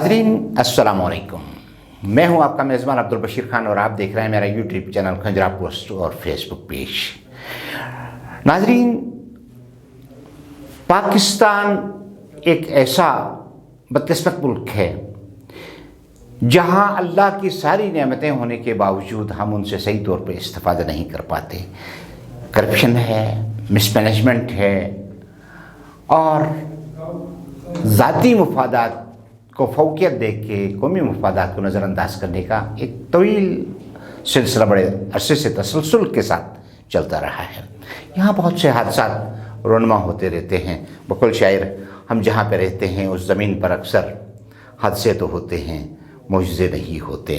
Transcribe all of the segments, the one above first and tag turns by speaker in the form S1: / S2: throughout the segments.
S1: नाज़रीन अस्सलाम वालेकुम। मैं हूं आपका मेज़बान अब्दुल बशीर खान और आप देख रहे हैं मेरा यूट्यूब चैनल खंजरा पोस्ट और फेसबुक पेज। नाज़रीन, पाकिस्तान एक ऐसा बदकिस्मत मुल्क है जहां अल्लाह की सारी नेमतें होने के बावजूद हम उनसे सही तौर पे इस्तेफादा नहीं कर पाते। करप्शन है, मिसमैनेजमेंट है और ज़ाती मुफादात को फौकियत दे के कौमी मफादात को नज़रअंदाज करने का एक तवील सिलसिला बड़े अरसे से तसलसल के साथ चलता रहा है। यहाँ बहुत से हादसात रोनमा होते रहते हैं। बकुल शायर, हम जहाँ पे रहते हैं उस ज़मीन पर अक्सर हादसे तो होते हैं, मुआज़े नहीं होते।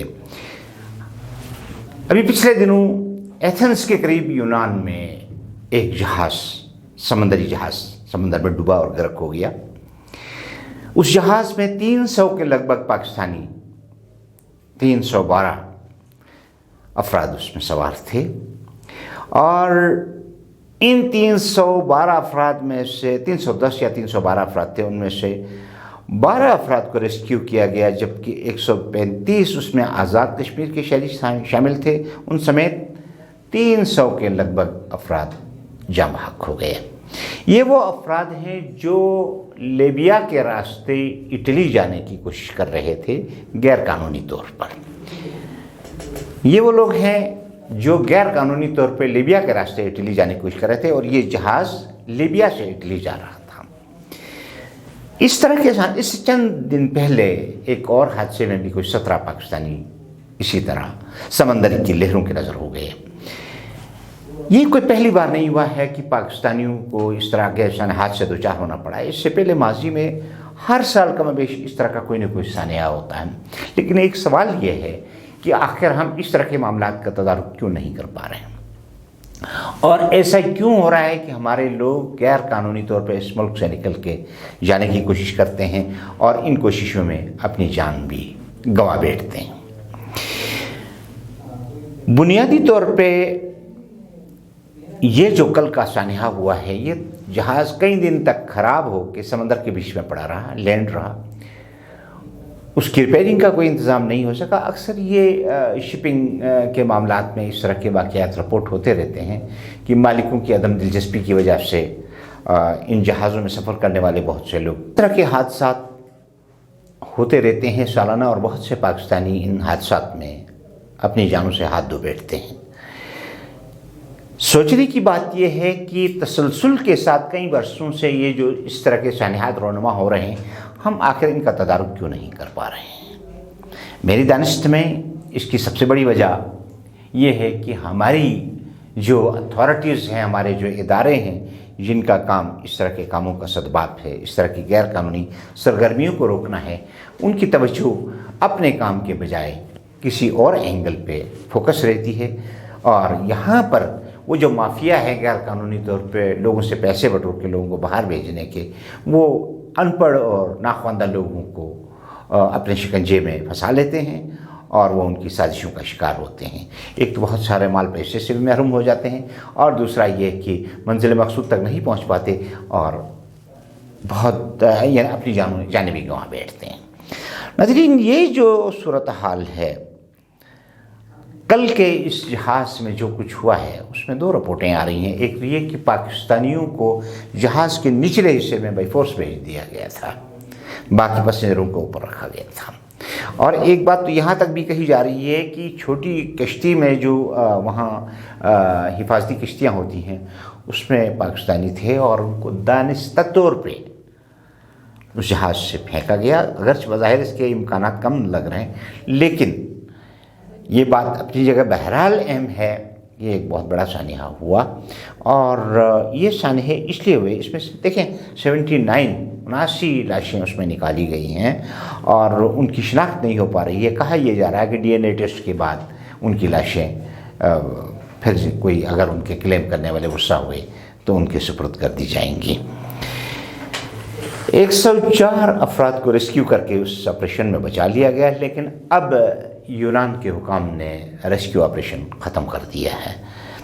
S1: अभी पिछले दिनों एथेंस के करीब यूनान में एक जहाज़, समंदरी जहाज़ समंदर में डूबा और गर्क हो गया। उस जहाज़ में 300 के लगभग पाकिस्तानी 312 अफराद उसमें सवार थे और इन 312 अफराद में से 310 या 312 अफराद थे, उनमें से 12 अफराद को रेस्क्यू किया गया, जबकि 135 उसमें आज़ाद कश्मीर के शहरी शामिल थे। उन समेत 300 के लगभग अफराद जाम बहक हो गए। ये वो अफराद हैं जो लीबिया के रास्ते इटली जाने की कोशिश कर रहे थे गैर कानूनी तौर पर। ये वो लोग हैं जो गैर कानूनी तौर पर लीबिया के रास्ते इटली जाने की कोशिश कर रहे थे और ये जहाज़ लीबिया से इटली जा रहा था। इस तरह के साथ इस चंद दिन पहले एक और हादसे में भी कुछ 17 पाकिस्तानी इसी तरह समंदर की लहरों के नज़र हो गए। ये कोई पहली बार नहीं हुआ है कि पाकिस्तानियों को इस तरह के सानहात से दो चार होना पड़ा है। इससे पहले माजी में हर साल कम बेश इस तरह का कोई ना कोई सानिया होता है। लेकिन एक सवाल ये है कि आखिर हम इस तरह के मामलात का तदारुक क्यों नहीं कर पा रहे हैं और ऐसा क्यों हो रहा है कि हमारे लोग गैर कानूनी तौर पर इस मुल्क से निकल के जाने की कोशिश करते हैं और इन कोशिशों में अपनी जान भी गंवा बैठते हैं। बुनियादी तौर पर ये जो कल का सानिया हुआ है, ये जहाज़ कई दिन तक ख़राब हो के समंदर के बीच में पड़ा रहा, लैंड रहा, उसकी रिपेयरिंग का कोई इंतज़ाम नहीं हो सका। अक्सर ये शिपिंग के मामलात में इस तरह के वाक़यात रिपोर्ट होते रहते हैं कि मालिकों की अदम दिलचस्पी की वजह से इन जहाज़ों में सफ़र करने वाले बहुत से लोग इस तरह के हादसात होते रहते हैं सालाना और बहुत से पाकिस्तानी इन हादसात में अपनी जानों से हाथ धो बैठते हैं। सोचने की बात यह है कि तसलसल के साथ कई वर्षों से ये जो इस तरह के सानियात रोनमा हो रहे हैं, हम आखिर इनका तदारुक क्यों नहीं कर पा रहे हैं। मेरी दानिश्त में इसकी सबसे बड़ी वजह यह है कि हमारी जो अथॉरिटीज़ हैं, हमारे जो इदारे हैं जिनका काम इस तरह के कामों का सदबाप है, इस तरह की गैर कानूनी सरगर्मियों को रोकना है, उनकी तवज्जो अपने काम के बजाय किसी और एंगल पे फोकस रहती है। और यहाँ पर वो जो माफिया है गैर कानूनी तौर पे लोगों से पैसे बटोर के लोगों को बाहर भेजने के, वो अनपढ़ और नाख्वानदा लोगों को अपने शिकंजे में फंसा लेते हैं और वो उनकी साजिशों का शिकार होते हैं। एक तो बहुत सारे माल पैसे से भी महरूम हो जाते हैं और दूसरा ये कि मंजिल मकसूद तक नहीं पहुँच पाते और बहुत अपनी जान भी गंवा बैठते हैं। नाज़रीन, ये जो सूरत हाल है, कल के इस जहाज़ में जो कुछ हुआ है उसमें दो रिपोर्टें आ रही हैं। एक ये कि पाकिस्तानियों को जहाज़ के निचले हिस्से में बाई फोर्स भेज दिया गया था, बाकी पैसेंजरों को ऊपर रखा गया था। और एक बात तो यहाँ तक भी कही जा रही है कि छोटी कश्ती में जो वहाँ हिफाजती कश्तियाँ होती हैं उसमें पाकिस्तानी थे और उनको दानिस्ता तौर पे उस जहाज़ से फेंका गया। अगरचे बज़ाहिर इसके इम्कानात कम लग रहे हैं, लेकिन ये बात अपनी जगह बहरहाल अहम है। ये एक बहुत बड़ा सानिया हुआ और ये सानिया इसलिए हुए, इसमें से देखें 79 लाशें उसमें निकाली गई हैं और उनकी शिनाख्त नहीं हो पा रही है। कहा यह जा रहा है कि DNA टेस्ट के बाद उनकी लाशें फिर कोई अगर उनके क्लेम करने वाले गुस्सा हुए तो उनके सुपुर्द कर दी जाएंगी। 104 अफराद को रेस्क्यू करके उस ऑपरेशन में बचा लिया गया, लेकिन अब यूनान के हुकाम ने रेस्क्यू ऑपरेशन ख़त्म कर दिया है।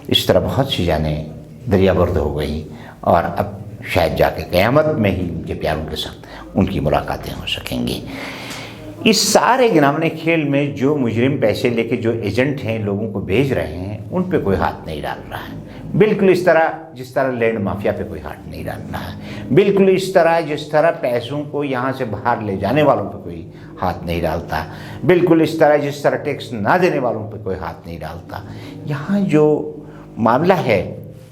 S1: इस तरह बहुत सी जानें दरियाबर्द हो गई और अब शायद जाके क़यामत में ही उनके प्यारों के साथ उनकी मुलाकातें हो सकेंगी। इस सारे गिनावने खेल में जो मुजरिम पैसे लेके जो एजेंट हैं लोगों को भेज रहे हैं उन पे कोई हाथ नहीं डाल रहा है। बिल्कुल इस तरह जिस तरह लैंड माफिया पे कोई हाथ नहीं डाल रहा है। बिल्कुल इस तरह जिस तरह पैसों को यहाँ से बाहर ले जाने वालों पे कोई हाथ नहीं डालता। बिल्कुल इस तरह जिस तरह टैक्स ना देने वालों पे कोई हाथ नहीं डालता। यहाँ जो मामला है,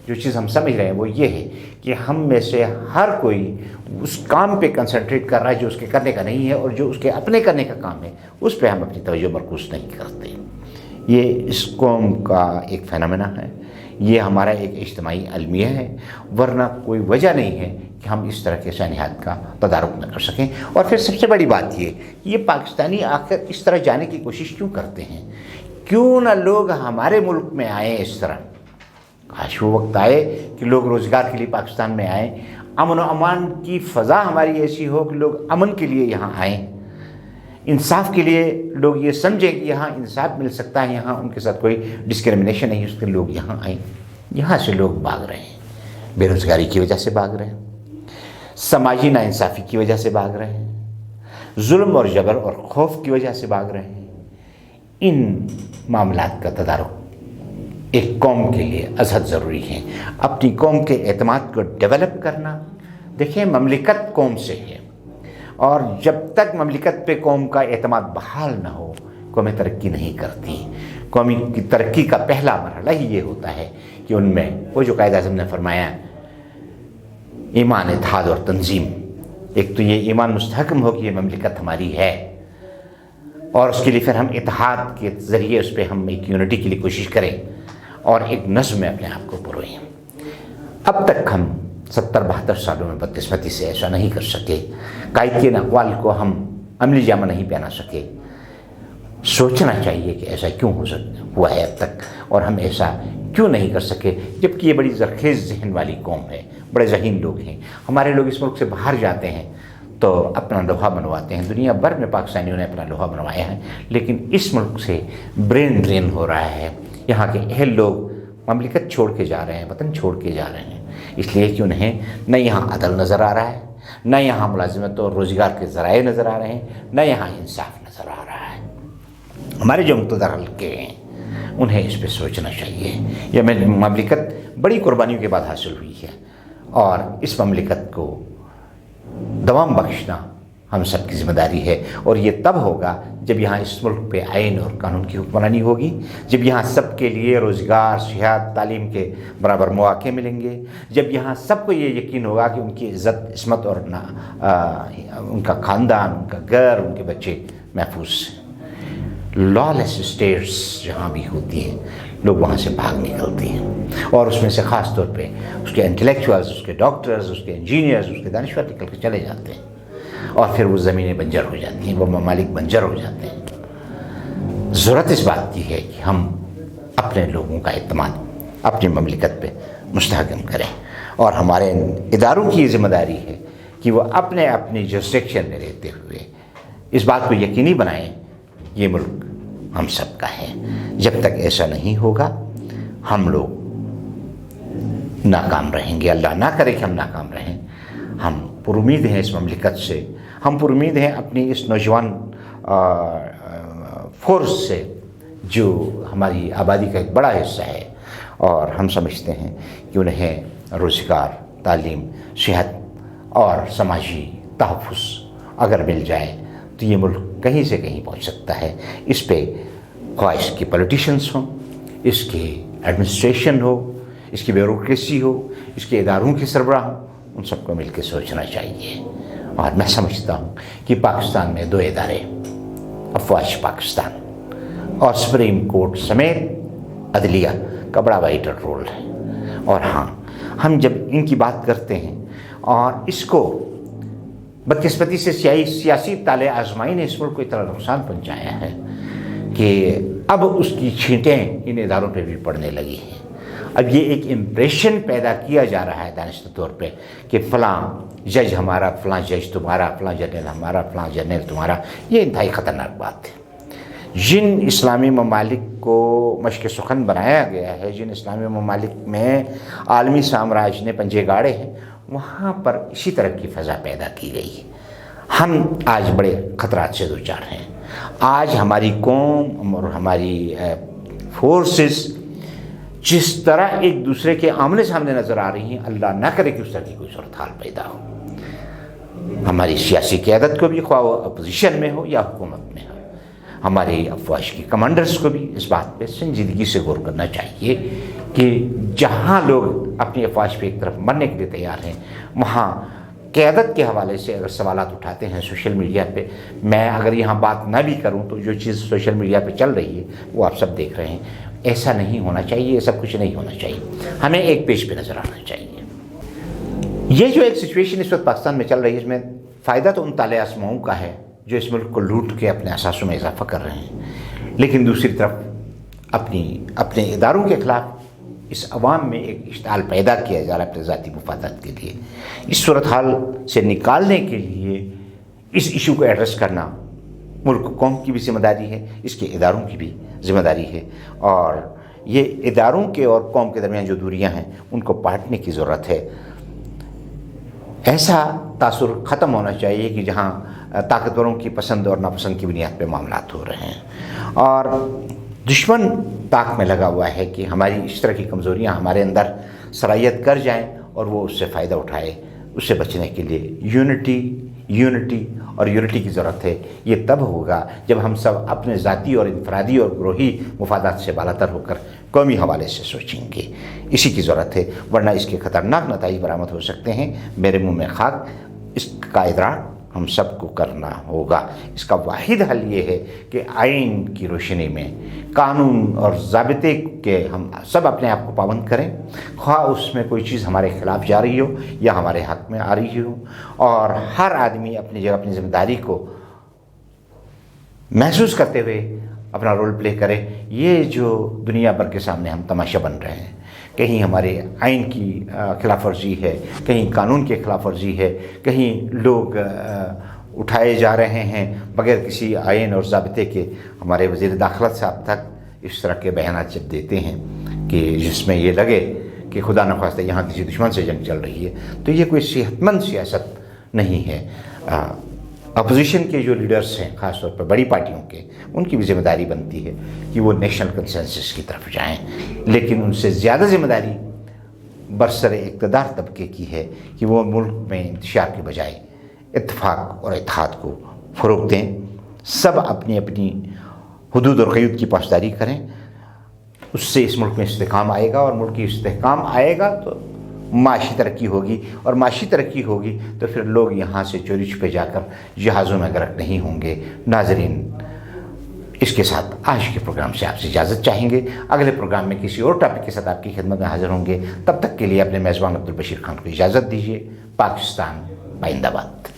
S1: जो चीज़ हम समझ रहे हैं वो ये है कि हम में से हर कोई उस काम पे कंसंट्रेट कर रहा है जो उसके करने का नहीं है, और जो उसके अपने करने का काम है उस पे हम अपनी तवज्जो मरकूज़ नहीं करते। ये इस कौम का एक फेनोमेना है, ये हमारा एक इज्तिमाई अलमिया है, वरना कोई वजह नहीं है कि हम इस तरह के सानियात का तदारुक न कर सकें। और फिर सबसे बड़ी बात ये पाकिस्तानी आखिर इस तरह जाने की कोशिश क्यों करते हैं? क्यों ना लोग हमारे मुल्क में आए इस तरह? काश वो वक्त आए कि लोग रोज़गार के लिए पाकिस्तान में आएँ, अमन और अमान की फ़ज़ा हमारी ऐसी हो कि लोग अमन के लिए यहाँ आएँ, इंसाफ के लिए लोग ये समझें कि यहाँ इंसाफ मिल सकता है, यहाँ उनके साथ कोई डिस्क्रिमिनेशन नहीं, उसके लोग यहाँ आएँ। यहाँ से लोग भाग रहे हैं, बेरोज़गारी की वजह से भाग रहे हैं, समाजी नाइंसाफ़ी की वजह से भाग रहे हैं, जुल्म और जबर और खौफ की वजह से भाग रहे हैं। इन मामलात का तदारुक एक कौम के लिए अज़हद ज़रूरी है। अपनी कौम के एतमाद को डेवलप करना, देखिए ममलिकत कौम से है, और जब तक ममलिकत पे कौम का एतमाद बहाल ना हो कौमें तरक्की नहीं करती। कौमी की तरक्की का पहला मरहला ही ये होता है कि उनमें वो जो कायद-ए-आज़म ने फरमाया ईमान, इत्तेहाद और तंजीम, एक तो ये ईमान मुस्तहकम हो कि ये ममलिकत हमारी है, और उसके लिए फिर हम इत्तेहाद के ज़रिए उस पर हम एक यूनिटी के लिए कोशिश करें और एक नज़्म में अपने आप को पुरोएं। अब तक हम 70-72 सालों में बदकिस्मती से ऐसा नहीं कर सके। कायद के अक़वाल को हम अमली जामा नहीं पहना सके। सोचना चाहिए कि ऐसा क्यों हुआ है अब तक, और हम ऐसा क्यों नहीं कर सके, जबकि ये बड़ी ज़रख़ेज़ ज़हन वाली कौम है, बड़े ज़हीन लोग हैं। हमारे लोग इस मुल्क से बाहर जाते हैं तो अपना लोहा बनवाते हैं। दुनिया भर में पाकिस्तानियों ने अपना लोहा बनवाया है, लेकिन इस मुल्क से ब्रेन ड्रेन हो रहा है। यहाँ के अहल लोग ममलिकत छोड़ के जा रहे हैं, वतन छोड़ के जा रहे हैं, इसलिए कि उन्हें न यहाँ अदल नज़र आ रहा है, न यहाँ मुलाजिमत और रोज़गार के ज़राए नज़र आ रहे हैं, न यहाँ इंसाफ नज़र आ रहा है। हमारे जो मुक़्तदर हल्के हैं उन्हें इस पर सोचना चाहिए। यह ममलिकत बड़ी कुर्बानियों के बाद हासिल हुई है, और इस ममलिकत को दवाम बख्शना हम सब की ज़िम्मेदारी है। और ये तब होगा जब यहाँ इस मुल्क पे आइन और कानून की हुक्मरानी होगी, जब यहाँ सब के लिए रोज़गार, सेहत, तालीम के बराबर मौक़े मिलेंगे, जब यहाँ सबको ये यकीन होगा कि उनकी इज़्ज़त, इस्मत और उनका ख़ानदान, उनका घर, उनके बच्चे महफूज हैं। लॉलेस स्टेट्स जहाँ भी होती हैं लोग वहाँ से भाग निकलती हैं, और उसमें से ख़ास तौर पे उसके इंटेलेक्चुअल्स, उसके डॉक्टर्स, उसके इंजीनियर्स, उसके दानिश्वर निकल के चले जाते हैं, और फिर वो ज़मीनें बंजर हो जाती हैं, वो ममालिक बंजर हो जाते हैं। ज़रूरत इस बात की है कि हम अपने लोगों का एतमाद अपनी ममलिकत पे मुस्तहकम करें, और हमारे इदारों की ज़िम्मेदारी है कि वो अपने अपनी जुरिस्डिक्शन में रहते हुए इस बात को यकीनी बनाएं ये मुल्क हम सब का है। जब तक ऐसा नहीं होगा हम लोग नाकाम रहेंगे। अल्लाह ना करे कि हम नाकाम रहें। हम पुरुमीद हैं इस ममलिकत से, हम पुरुमीद हैं अपनी इस नौजवान फोर्स से जो हमारी आबादी का एक बड़ा हिस्सा है, और हम समझते हैं कि उन्हें रोज़गार, तालीम, सेहत और समाजी तहफ़्फ़ुज़ अगर मिल जाए तो ये मुल्क कहीं से कहीं पहुंच सकता है। इस पे ख्वाह इसके पॉलिटिशियंस हों, इसके एडमिनिस्ट्रेशन हो, इसकी ब्यूरोक्रेसी हो, इसके इदारों के सरबराह हों, उन सबको मिल के सोचना चाहिए। और मैं समझता हूँ कि पाकिस्तान में 2 इदारे, अफवाज पाकिस्तान और सुप्रीम कोर्ट समेत अदलिया का बड़ा वाइटल रोल है। और हाँ, हम जब इनकी बात करते हैं और इसको बदकिस्मती से सियासी ताले आजमाई ने इस मुल्क को इतना नुकसान पहुँचाया है कि अब उसकी छींटें इन इदारों पे भी पड़ने लगी हैं। अब ये एक इम्प्रेशन पैदा किया जा रहा है दानिश तौर पे कि फ़लाँ जज हमारा, फ़लाँ जज तुम्हारा, फ़लाँ जनरल हमारा, फ़लाँ जनरल तुम्हारा। ये इंतहाई ख़तरनाक बात है। जिन इस्लामी ममालिक को मशक़ सुखन बनाया गया है, जिन इस्लामी ममालिक में आलमी साम्राज्य ने पंजे गाड़े हैं, वहाँ पर इसी तरह की फ़ज़ा पैदा की गई है। ہم آج بڑے خطرات سے دوچار ہیں۔ آج ہماری قوم اور ہماری فورسز جس طرح ایک دوسرے کے آمنے سامنے نظر آ رہی ہیں، اللہ نہ کرے کہ اس طرح کی کوئی صورتحال پیدا ہو۔ ہماری سیاسی قیادت کو بھی، خواہ وہ اپوزیشن میں ہو یا حکومت میں ہو، ہمارے افواج کے کمانڈرز کو بھی اس بات پہ سنجیدگی سے غور کرنا چاہیے کہ جہاں لوگ اپنی افواج پہ ایک طرف مرنے کے لیے تیار ہیں، وہاں قیادت کے حوالے سے اگر سوالات اٹھاتے ہیں سوشل میڈیا پہ، میں اگر یہاں بات نہ بھی کروں تو جو چیز سوشل میڈیا پہ چل رہی ہے وہ آپ سب دیکھ رہے ہیں، ایسا نہیں ہونا چاہیے، یہ سب کچھ نہیں ہونا چاہیے، ہمیں ایک پیج پہ نظر آنا چاہیے۔ یہ جو ایک سچویشن اس وقت پاکستان میں چل رہی ہے، اس میں فائدہ تو ان طالع آسماؤں کا ہے جو اس ملک کو لوٹ کے اپنے اثاثوں میں اضافہ کر رہے ہیں، لیکن دوسری طرف اپنے اداروں کے خلاف اس عوام میں ایک اشتعال پیدا کیا جا رہا ہے اپنے ذاتی مفادات کے لیے۔ اس صورتحال سے نکالنے کے لیے اس ایشو کو ایڈریس کرنا ملک قوم کی بھی ذمہ داری ہے، اس کے اداروں کی بھی ذمہ داری ہے، اور یہ اداروں کے اور قوم کے درمیان جو دوریاں ہیں ان کو پاٹنے کی ضرورت ہے۔ ایسا تاثر ختم ہونا چاہیے کہ جہاں طاقتوروں کی پسند اور ناپسند کی بنیاد پہ معاملات ہو رہے ہیں، اور دشمن طاق میں لگا ہوا ہے کہ ہماری اس طرح کی کمزوریاں ہمارے اندر صلاحیت کر جائیں اور وہ اس سے فائدہ اٹھائے۔ اس سے بچنے کے لیے یونٹی کی ضرورت ہے۔ یہ تب ہوگا جب ہم سب اپنے ذاتی اور انفرادی اور گروہی مفادات سے بالاتر ہو کر قومی حوالے سے سوچیں گے، اسی کی ضرورت ہے، ورنہ اس کے خطرناک نتائج برآمد ہو سکتے ہیں۔ میرے منہ میں خاک، اس کا ادراک ہم سب کو کرنا ہوگا۔ اس کا واحد حل یہ ہے کہ آئین کی روشنی میں، قانون اور ضابطے کے ہم سب اپنے آپ کو پابند کریں، خواہ اس میں کوئی چیز ہمارے خلاف جا رہی ہو یا ہمارے حق میں آ رہی ہو، اور ہر آدمی اپنی جگہ اپنی ذمہ داری کو محسوس کرتے ہوئے اپنا رول پلے کرے۔ یہ جو دنیا بھر کے سامنے ہم تماشا بن رہے ہیں، کہیں ہمارے آئین کی خلاف ورزی ہے، کہیں قانون کی خلاف ورزی ہے، کہیں لوگ اٹھائے جا رہے ہیں بغیر کسی آئین اور ضابطے کے۔ ہمارے وزیر داخلہ صاحب تک اس طرح کے بیانات جب دیتے ہیں کہ جس میں یہ لگے کہ خدا نخواستہ یہاں کسی دشمن سے جنگ چل رہی ہے، تو یہ کوئی صحت مند سیاست نہیں ہے۔ اپوزیشن کے جو لیڈرز ہیں، خاص طور پر بڑی پارٹیوں کے، ان کی بھی ذمہ داری بنتی ہے کہ وہ نیشنل کنسنسس کی طرف جائیں، لیکن ان سے زیادہ ذمہ داری برسر اقتدار طبقے کی ہے کہ وہ ملک میں انتشار کے بجائے اتفاق اور اتحاد کو فروغ دیں، سب اپنی اپنی حدود اور قیود کی پاسداری کریں۔ اس سے اس ملک میں استحکام آئے گا، اور ملک کی استحکام آئے گا تو معاشی ترقی ہوگی، اور معاشی ترقی ہوگی تو پھر لوگ یہاں سے چوری چھپے جا کر جہازوں میں غرق نہیں ہوں گے۔ ناظرین، اس کے ساتھ آج کے پروگرام سے آپ سے اجازت چاہیں گے۔ اگلے پروگرام میں کسی اور ٹاپک کے ساتھ آپ کی خدمت میں حاضر ہوں گے۔ تب تک کے لیے اپنے میزبان عبدالبشیر خان کو اجازت دیجیے۔ پاکستان زندہ باد۔